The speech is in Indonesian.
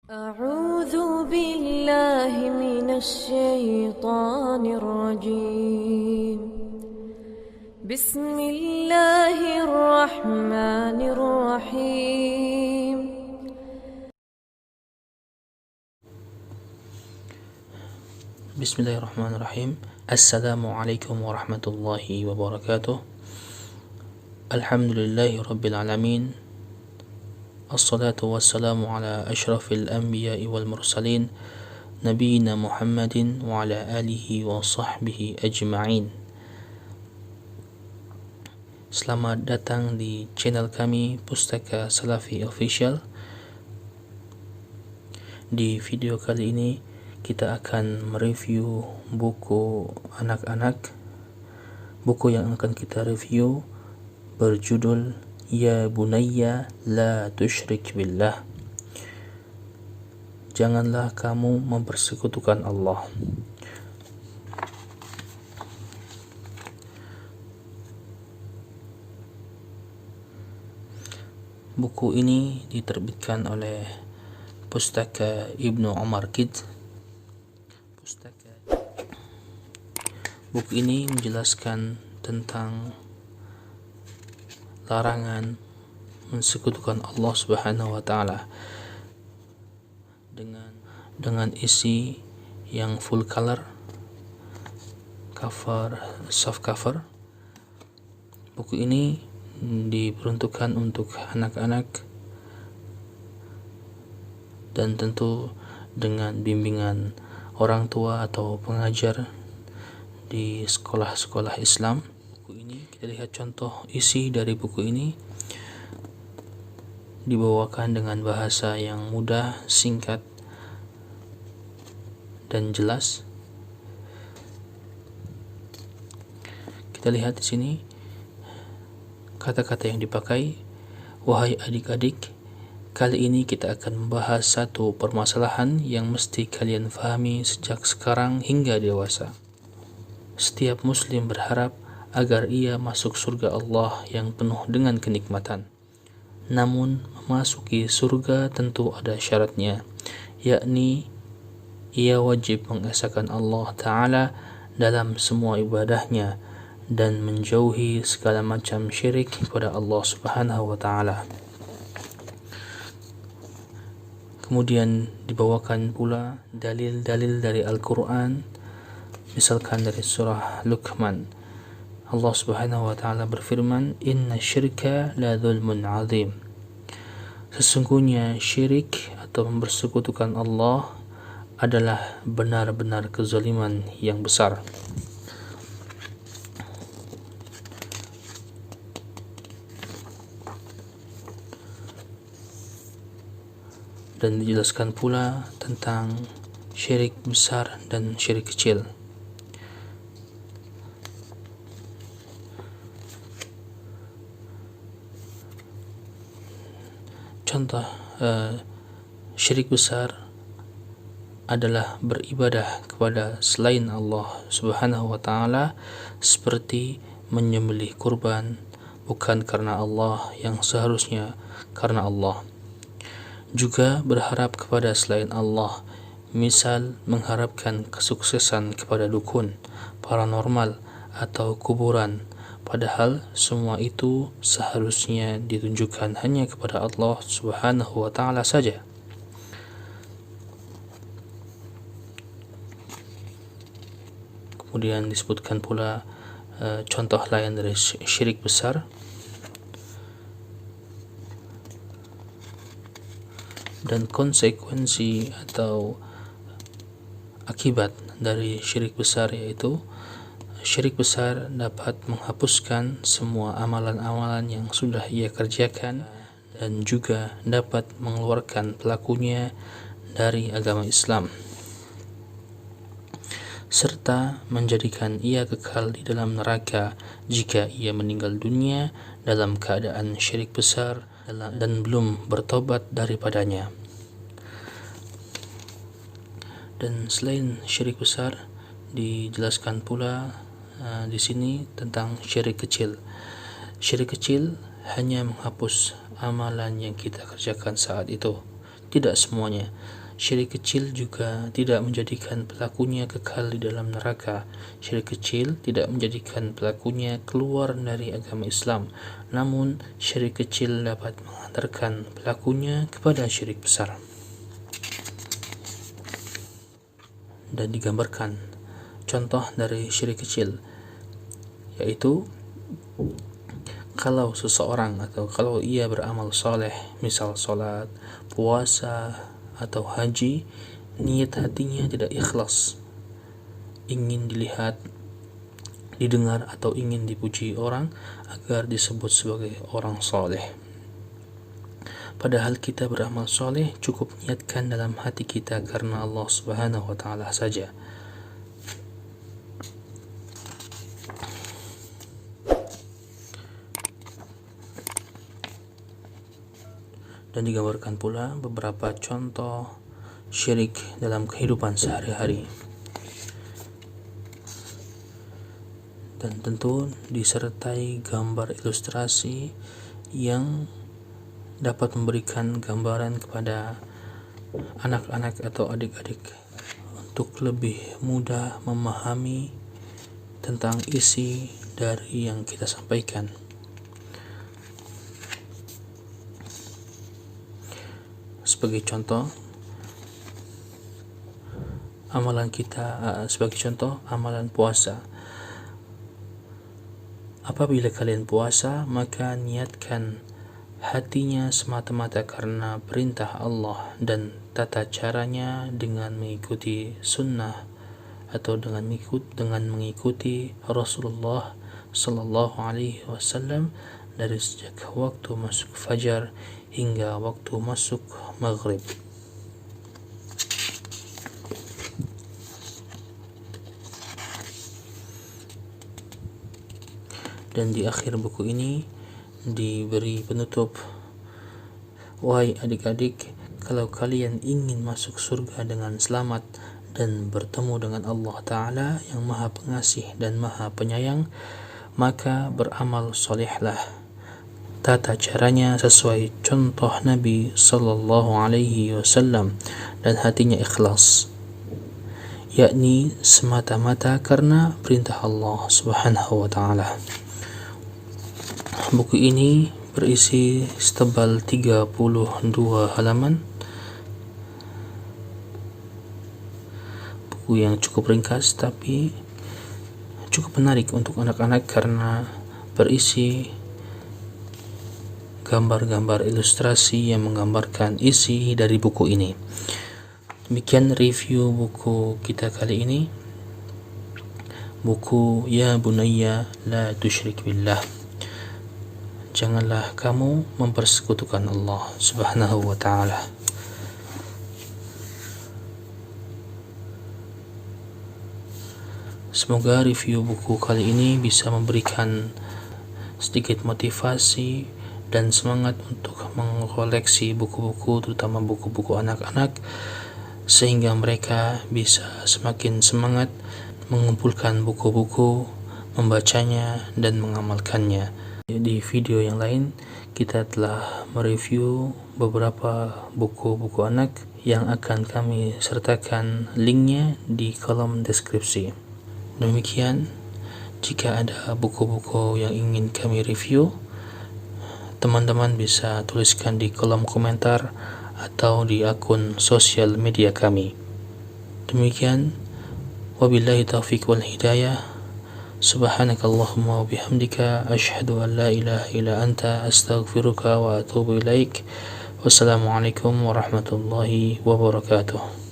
أعوذ بالله من الشيطان الرجيم بسم الله الرحمن الرحيم Bismillahirrahmanirrahim. Assalamualaikum warahmatullahi wabarakatuh. Alhamdulillahi rabbil alamin. Assalatu wassalamu ala ashrafil anbiya'i wal mursalin Nabiina Muhammadin wa ala alihi wa sahbihi ajma'in. Selamat datang di channel kami Pustaka Salafi Official. Di video kali ini kita akan mereview buku anak-anak. Buku yang akan kita review berjudul Ya Bunayya La Tusyrik Billah. Janganlah kamu mempersekutukan Allah. Buku ini diterbitkan oleh Pustaka Ibnu Umar Kids. Buku ini menjelaskan tentang larangan mensekutukan Allah Subhanahu wa taala dengan isi yang full color, cover, soft cover. Buku ini diperuntukkan untuk anak-anak dan tentu dengan bimbingan orang tua atau pengajar di sekolah-sekolah Islam. Buku ini kita lihat contoh isi dari buku ini dibawakan dengan bahasa yang mudah, singkat, dan jelas. Kita lihat di sini kata-kata yang dipakai. Wahai adik-adik, kali ini kita akan membahas satu permasalahan yang mesti kalian fahami sejak sekarang hingga dewasa. Setiap muslim berharap agar ia masuk surga Allah yang penuh dengan kenikmatan. Namun, memasuki surga tentu ada syaratnya, yakni ia wajib mengesahkan Allah Ta'ala dalam semua ibadahnya dan menjauhi segala macam syirik kepada Allah Subhanahu wa Ta'ala. Kemudian dibawakan pula dalil-dalil dari Al-Quran, misalkan dari surah Luqman. Allah Subhanahu wa taala berfirman, "Inna syirka la dzulmun 'adzim." Sesungguhnya syirik atau mempersekutukan Allah adalah benar-benar kezaliman yang besar. Dan dijelaskan pula tentang syirik besar dan syirik kecil. Contoh syirik besar adalah beribadah kepada selain Allah Subhanahu wa taala, seperti menyembelih kurban bukan karena Allah yang seharusnya karena Allah. Juga berharap kepada selain Allah, misal mengharapkan kesuksesan kepada dukun, paranormal, atau kuburan, padahal semua itu seharusnya ditunjukkan hanya kepada Allah Subhanahu wa taala saja. Kemudian disebutkan pula contoh lain dari syirik besar. Dan konsekuensi atau akibat dari syirik besar, yaitu syirik besar dapat menghapuskan semua amalan-amalan yang sudah ia kerjakan dan juga dapat mengeluarkan pelakunya dari agama Islam, serta menjadikan ia kekal di dalam neraka jika ia meninggal dunia dalam keadaan syirik besar dan belum bertobat daripadanya. Dan selain syirik besar, dijelaskan pula di sini tentang syirik kecil. Syirik kecil hanya menghapus amalan yang kita kerjakan saat itu, Tidak semuanya. Syirik kecil juga tidak menjadikan pelakunya kekal di dalam neraka. Syirik kecil tidak menjadikan pelakunya keluar dari agama Islam. Namun, syirik kecil dapat mengantarkan pelakunya kepada syirik besar. Dan digambarkan contoh dari syirik kecil, yaitu kalau seseorang atau kalau ia beramal soleh, misal sholat, puasa, atau haji, niat hatinya tidak ikhlas, ingin dilihat, didengar, atau ingin dipuji orang agar disebut sebagai orang soleh. Padahal kita beramal soleh cukup niatkan dalam hati kita karena Allah Subhanahu wa Ta'ala saja. Dan digambarkan pula beberapa contoh syirik dalam kehidupan sehari-hari. Dan tentu disertai gambar ilustrasi yang dapat memberikan gambaran kepada anak-anak atau adik-adik untuk lebih mudah memahami tentang isi dari yang kita sampaikan. Sebagai contoh, amalan puasa. Apabila kalian puasa, maka niatkan hatinya semata-mata karena perintah Allah dan tata caranya dengan mengikuti sunnah atau dengan mengikuti Rasulullah Sallallahu Alaihi Wasallam dari sejak waktu masuk fajar hingga waktu masuk maghrib. Dan di akhir buku ini diberi penutup, wahai adik-adik, kalau kalian ingin masuk surga dengan selamat dan bertemu dengan Allah Ta'ala yang Maha Pengasih dan Maha Penyayang, maka beramal solehlah. Tata caranya sesuai contoh Nabi Sallallahu Alaihi Wasallam dan hatinya ikhlas, yakni semata-mata karena perintah Allah Subhanahu wa Ta'ala. Buku ini berisi setebal 32 halaman. Buku yang cukup ringkas tapi cukup menarik untuk anak-anak karena berisi gambar-gambar ilustrasi yang menggambarkan isi dari buku ini. Demikian review buku kita kali ini, buku Ya Bunayya La Tusyrik Billah. Janganlah kamu mempersekutukan Allah Subhanahu wa Ta'ala. Semoga review buku kali ini bisa memberikan sedikit motivasi dan semangat untuk mengkoleksi buku-buku, terutama buku-buku anak-anak, sehingga mereka bisa semakin semangat mengumpulkan buku-buku, membacanya, dan mengamalkannya. Di video yang lain, kita telah mereview beberapa buku-buku anak yang akan kami sertakan linknya di kolom deskripsi. Demikian, jika ada buku-buku yang ingin kami review, teman-teman bisa tuliskan di kolom komentar atau di akun sosial media kami. Demikian, wabillahi taufiq wal hidayah. Subhanakallahumma wa bihamdika asyhadu an la ilaha illa anta astaghfiruka wa atubu ilaik. Wassalamualaikum warahmatullahi wabarakatuh.